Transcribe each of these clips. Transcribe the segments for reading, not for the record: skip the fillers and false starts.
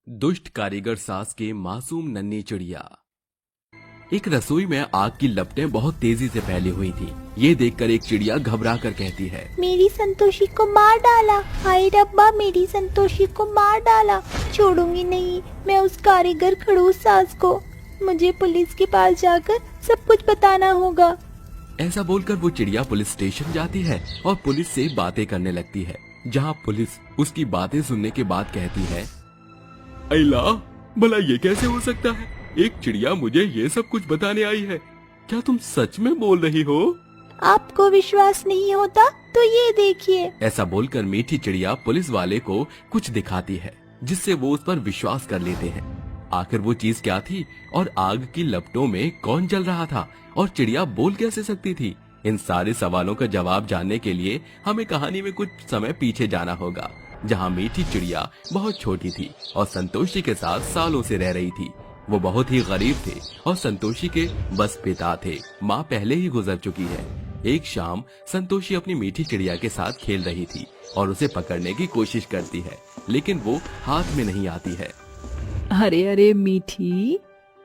दुष्ट कारीगर सास के मासूम नन्ही चिड़िया। एक रसोई में आग की लपटें बहुत तेजी से फैली हुई थी। ये देखकर एक चिड़िया घबरा कर कहती है, मेरी संतोषी को मार डाला, हाय रब्बा मेरी संतोषी को मार डाला, छोड़ूंगी नहीं मैं उस कारीगर खड़ूस सास को, मुझे पुलिस के पास जाकर सब कुछ बताना होगा। ऐसा बोलकर वो चिड़िया पुलिस स्टेशन जाती है और पुलिस से बातें करने लगती है, जहाँ पुलिस उसकी बातें सुनने के बाद कहती है, अल्ला, भला ये कैसे हो सकता है? एक चिड़िया मुझे ये सब कुछ बताने आई है। क्या तुम सच में बोल रही हो? आपको विश्वास नहीं होता तो ये देखिए। ऐसा बोलकर मीठी चिड़िया पुलिस वाले को कुछ दिखाती है, जिससे वो उस पर विश्वास कर लेते हैं। आखिर वो चीज क्या थी और आग की लपटों में कौन जल रहा था और चिड़िया बोल कैसे सकती थी? इन सारे सवालों का जवाब जानने के लिए हमें कहानी में कुछ समय पीछे जाना होगा, जहाँ मीठी चिड़िया बहुत छोटी थी और संतोषी के साथ सालों से रह रही थी। वो बहुत ही गरीब थे और संतोषी के बस पिता थे, माँ पहले ही गुजर चुकी है। एक शाम संतोषी अपनी मीठी चिड़िया के साथ खेल रही थी और उसे पकड़ने की कोशिश करती है, लेकिन वो हाथ में नहीं आती है। अरे अरे मीठी,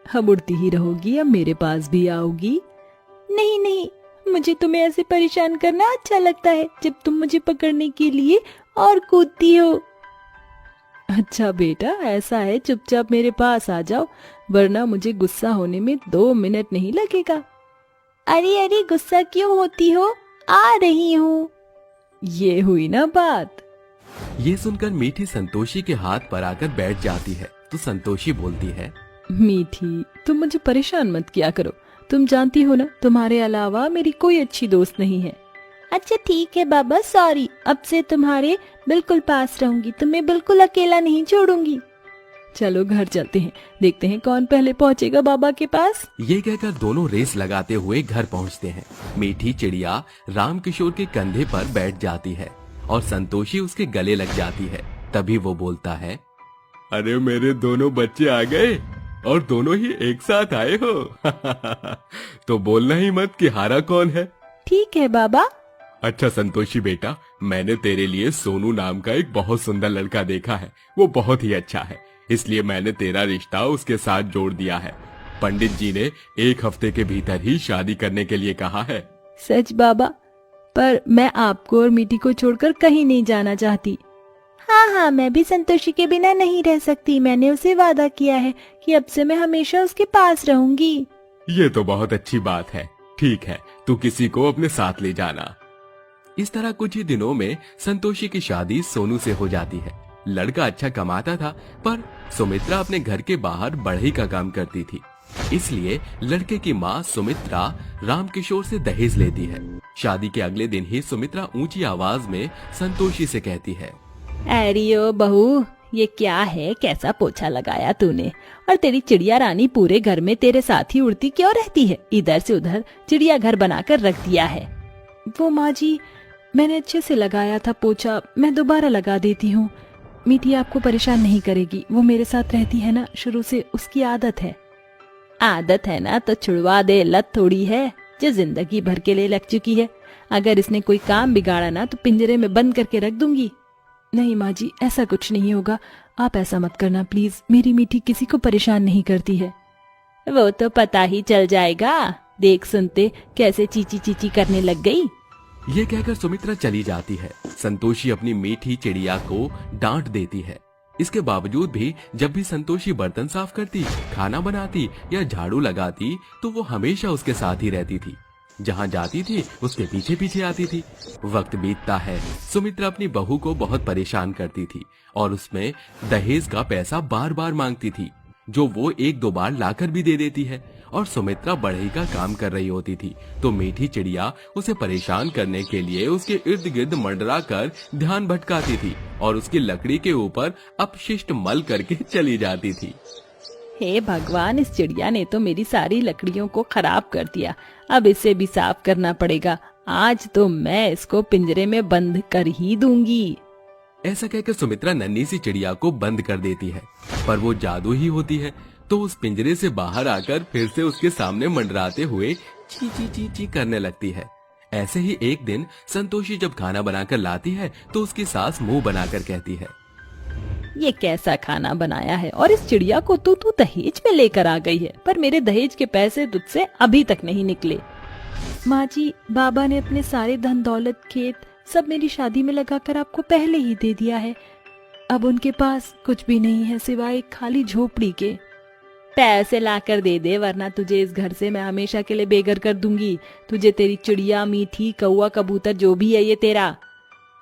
हम उड़ती ही रहोगी या मेरे पास भी आओगी? नहीं नहीं, मुझे तुम्हें ऐसे परेशान करना अच्छा लगता है जब तुम मुझे पकड़ने के लिए और कूदती हो। अच्छा बेटा, ऐसा है, चुपचाप मेरे पास आ जाओ, वरना मुझे गुस्सा होने में 2 मिनट नहीं लगेगा। अरे अरे गुस्सा क्यों होती हो, आ रही हूँ। ये हुई ना बात। ये सुनकर मीठी संतोषी के हाथ पर आकर बैठ जाती है तो संतोषी बोलती है, मीठी, तुम मुझे परेशान मत किया करो, तुम जानती हो ना तुम्हारे अलावा मेरी कोई अच्छी दोस्त नहीं है। अच्छा ठीक है बाबा, सॉरी, अब से तुम्हारे बिल्कुल पास रहूंगी, तुम्हें बिल्कुल अकेला नहीं छोड़ूंगी। चलो घर चलते हैं, देखते हैं कौन पहले पहुंचेगा बाबा के पास। ये कहकर दोनों रेस लगाते हुए घर पहुंचते हैं। मीठी चिड़िया रामकिशोर के कंधे पर बैठ जाती है और संतोषी उसके गले लग जाती है। तभी वो बोलता है, अरे मेरे दोनों बच्चे आ गए और दोनों ही एक साथ आए हो। तो बोलना ही मत कि हारा कौन है। ठीक है बाबा। अच्छा संतोषी बेटा, मैंने तेरे लिए सोनू नाम का एक बहुत सुंदर लड़का देखा है, वो बहुत ही अच्छा है, इसलिए मैंने तेरा रिश्ता उसके साथ जोड़ दिया है। पंडित जी ने 1 हफ्ते के भीतर ही शादी करने के लिए कहा है। सच बाबा, पर मैं आपको और मीठी को छोड़कर कहीं नहीं जाना चाहती। हाँ हाँ, मैं भी संतोषी के बिना नहीं रह सकती, मैंने उसे वादा किया है कि अब से मैं हमेशा उसके पास रहूंगी। ये तो बहुत अच्छी बात है। ठीक है, तू किसी को अपने साथ ले जाना। इस तरह कुछ ही दिनों में संतोषी की शादी सोनू से हो जाती है। लड़का अच्छा कमाता था, पर सुमित्रा अपने घर के बाहर बढ़ई का काम करती थी, इसलिए लड़के की माँ सुमित्रा रामकिशोर से दहेज लेती है। शादी के अगले दिन ही सुमित्रा ऊंची आवाज में संतोषी से कहती है, अरे ओ बहू, ये क्या है, कैसा पोछा लगाया तूने, और तेरी चिड़िया रानी पूरे घर में तेरे साथ ही उड़ती क्यों रहती है? इधर से उधर चिड़िया घर बनाकर रख दिया है। वो माँ जी, मैंने अच्छे से लगाया था पोछा, मैं दोबारा लगा देती हूँ। मीठी आपको परेशान नहीं करेगी, वो मेरे साथ रहती है ना, शुरू से उसकी आदत है। आदत है ना तो छुड़वा दे, लत थोड़ी है जो जिंदगी भर के लिए लग चुकी है। अगर इसने कोई काम बिगाड़ा ना तो पिंजरे में बंद करके रख दूंगी। नहीं माँ जी, ऐसा कुछ नहीं होगा, आप ऐसा मत करना प्लीज, मेरी मीठी किसी को परेशान नहीं करती है। वो तो पता ही चल जाएगा, देख सुनते कैसे चीची चीची करने लग गई। ये कहकर सुमित्रा चली जाती है। संतोषी अपनी मीठी चिड़िया को डांट देती है। इसके बावजूद भी जब भी संतोषी बर्तन साफ करती, खाना बनाती या झाड़ू लगाती तो वो हमेशा उसके साथ ही रहती थी। जहाँ जाती थी उसके पीछे पीछे आती थी। वक्त बीतता है, सुमित्रा अपनी बहू को बहुत परेशान करती थी और उसमें दहेज का पैसा बार बार मांगती थी, जो वो 1-2 बार लाकर भी दे देती है। और सुमित्रा बढ़ई का काम कर रही होती थी तो मीठी चिड़िया उसे परेशान करने के लिए उसके इर्द गिर्द मंडरा कर ध्यान भटकाती थी और उसकी लकड़ी के ऊपर अपशिष्ट मल करके चली जाती थी। हे भगवान, इस चिड़िया ने तो मेरी सारी लकड़ियों को खराब कर दिया, अब इसे भी साफ करना पड़ेगा। आज तो मैं इसको पिंजरे में बंद कर ही दूंगी। ऐसा कहकर सुमित्रा नन्ही सी चिड़िया को बंद कर देती है, पर वो जादू ही होती है तो उस पिंजरे से बाहर आकर फिर से उसके सामने मंडराते हुए ची ची ची ची करने लगती है। ऐसे ही एक दिन संतोषी जब खाना बनाकर लाती है तो उसकी सास मुंह बनाकर कहती है, ये कैसा खाना बनाया है, और इस चिड़िया को तू दहेज में लेकर आ गई है, पर मेरे दहेज के पैसे तुझसे अभी तक नहीं निकले। माँ जी, बाबा ने अपने सारे धन दौलत खेत सब मेरी शादी में लगाकर आपको पहले ही दे दिया है। अब उनके पास कुछ भी नहीं है सिवाय एक खाली झोपड़ी के। पैसे लाकर दे दे, वरना तुझे इस घर से मैं हमेशा के लिए बेघर कर दूंगी। तुझे तेरी चिड़िया, मीठी, कौवा, कबूतर जो भी है ये तेरा।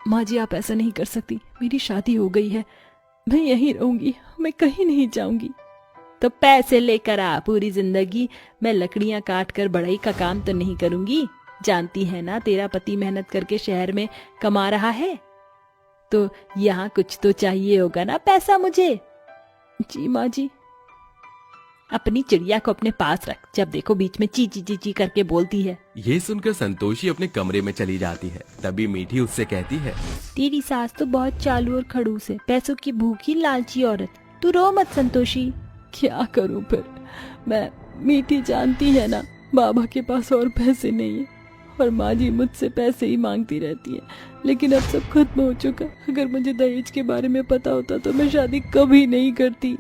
माँ जी, आप ऐसा नहीं कर सकती, मेरी शादी हो गई है, मैं यहीं रहूंगी, मैं कहीं नहीं जाऊंगी। तो पैसे लेकर आ, पूरी जिंदगी मैं लकड़ियां काट कर बढ़ई का काम तो नहीं करूंगी। जानती है ना, तेरा पति मेहनत करके शहर में कमा रहा है, तो यहाँ कुछ तो चाहिए होगा ना पैसा मुझे। जी माँ जी। अपनी चिड़िया को अपने पास रख, जब देखो बीच में ची ची ची ची करके बोलती है। ये सुनकर संतोषी अपने कमरे में चली जाती है। तभी मीठी उससे कहती है, तेरी सास तो बहुत चालू और खड़ूस है, पैसों की भूखी लालची औरत। तू रो मत संतोषी। क्या करूं फिर, मैं मीठी जानती है ना, बाबा के पास और पैसे नहीं है, और माँ जी मुझसे पैसे ही मांगती रहती है। लेकिन अब सब खत्म हो चुका। अगर मुझे दहेज के बारे में पता होता तो मैं शादी कभी नहीं करती।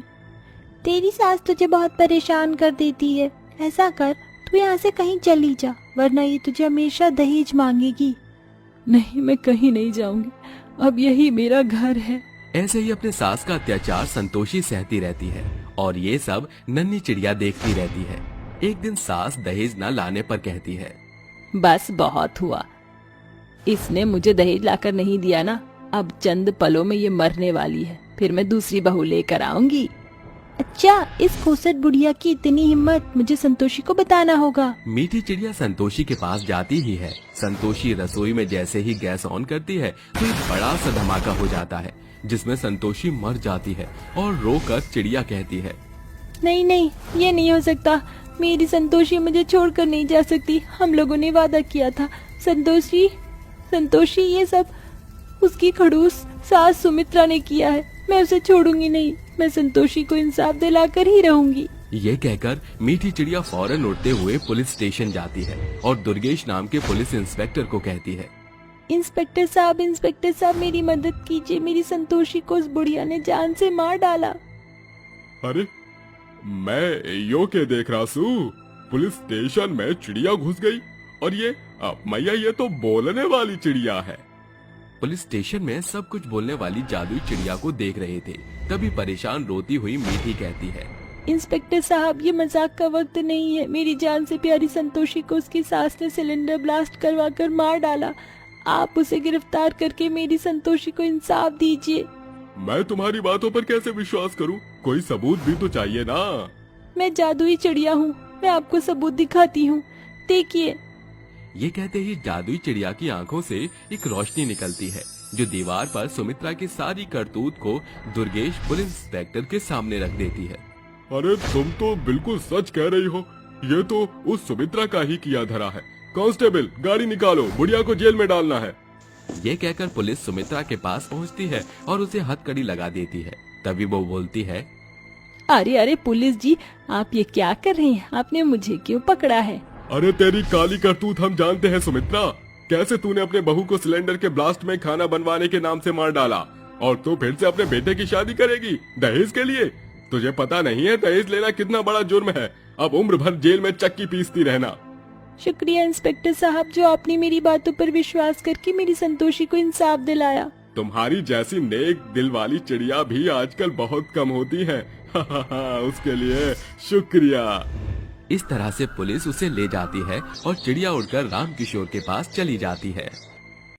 तेरी सास तुझे बहुत परेशान कर देती है। ऐसा कर, तू यहाँ से कहीं चली जा, वरना ये तुझे हमेशा दहेज मांगेगी। नहीं, मैं कहीं नहीं जाऊंगी, अब यही मेरा घर है। ऐसे ही अपने सास का अत्याचार संतोषी सहती रहती है और ये सब नन्ही चिड़िया देखती रहती है। एक दिन सास दहेज न लाने पर कहती है, बस बहुत हुआ, इसने मुझे दहेज लाकर नहीं दिया ना, अब चंद पलों में ये मरने वाली है, फिर मैं दूसरी बहू लेकर आऊंगी। अच्छा, इस खोसट बुढ़िया की इतनी हिम्मत, मुझे संतोषी को बताना होगा। मीठी चिड़िया संतोषी के पास जाती ही है। संतोषी रसोई में जैसे ही गैस ऑन करती है तो एक बड़ा सा धमाका हो जाता है, जिसमें संतोषी मर जाती है और रोकर चिड़िया कहती है, नहीं नहीं, ये नहीं हो सकता, मेरी संतोषी मुझे छोड़कर नहीं जा सकती। हम लोगों ने वादा किया था। संतोषी, संतोषी, ये सब उसकी खड़ूस सास सुमित्रा ने किया है। मैं उसे छोड़ूंगी नहीं, मैं संतोषी को इंसाफ दिलाकर ही रहूंगी। ये कहकर मीठी चिड़िया फौरन उड़ते हुए पुलिस स्टेशन जाती है और दुर्गेश नाम के पुलिस इंस्पेक्टर को कहती है, इंस्पेक्टर साहब, मेरी मदद कीजिए, मेरी संतोषी को उस बुढ़िया ने जान से मार डाला। अरे, मैं यो के देख रहा सू, पुलिस स्टेशन में चिड़िया घुस गई, और ये मैया, ये तो बोलने वाली चिड़िया है। पुलिस स्टेशन में सब कुछ बोलने वाली जादुई चिड़िया को देख रहे थे। तभी परेशान रोती हुई मीठी कहती है, इंस्पेक्टर साहब, ये मजाक का वक्त नहीं है। मेरी जान से प्यारी संतोषी को उसकी सास ने सिलेंडर ब्लास्ट करवा कर मार डाला। आप उसे गिरफ्तार करके मेरी संतोषी को इंसाफ दीजिए। मैं तुम्हारी बातों पर कैसे विश्वास करूं? कोई सबूत भी तो चाहिए ना। मैं जादुई चिड़िया हूँ, मैं आपको सबूत दिखाती हूँ, देखिए। ये कहते ही जादुई चिड़िया की आंखों से एक रोशनी निकलती है, जो दीवार पर सुमित्रा की सारी करतूत को दुर्गेश पुलिस इंस्पेक्टर के सामने रख देती है। अरे, तुम तो बिल्कुल सच कह रही हो, ये तो उस सुमित्रा का ही किया धरा है। कांस्टेबल, गाड़ी निकालो, बुढ़िया को जेल में डालना है। ये कहकर पुलिस सुमित्रा के पास पहुंचती है और उसे हथकड़ी लगा देती है। तभी वो बोलती है, अरे अरे पुलिस जी, आप ये क्या कर रही हैं? आपने मुझे क्यों पकड़ा है? अरे, तेरी काली करतूत हम जानते हैं सुमित्रा। कैसे तूने अपने बहू को सिलेंडर के ब्लास्ट में खाना बनवाने के नाम से मार डाला, और तू फिर से अपने बेटे की शादी करेगी दहेज के लिए? तुझे पता नहीं है दहेज लेना कितना बड़ा जुर्म है। अब उम्र भर जेल में चक्की पीसती रहना। शुक्रिया इंस्पेक्टर साहब, जो आपने मेरी बातों पर विश्वास करके मेरी संतोषी को इंसाफ दिलाया। तुम्हारी जैसी नेक दिल वाली चिड़िया भी आजकल बहुत कम होती है। उसके लिए शुक्रिया। इस तरह से पुलिस उसे ले जाती है और चिड़िया उड़कर राम किशोर के पास चली जाती है।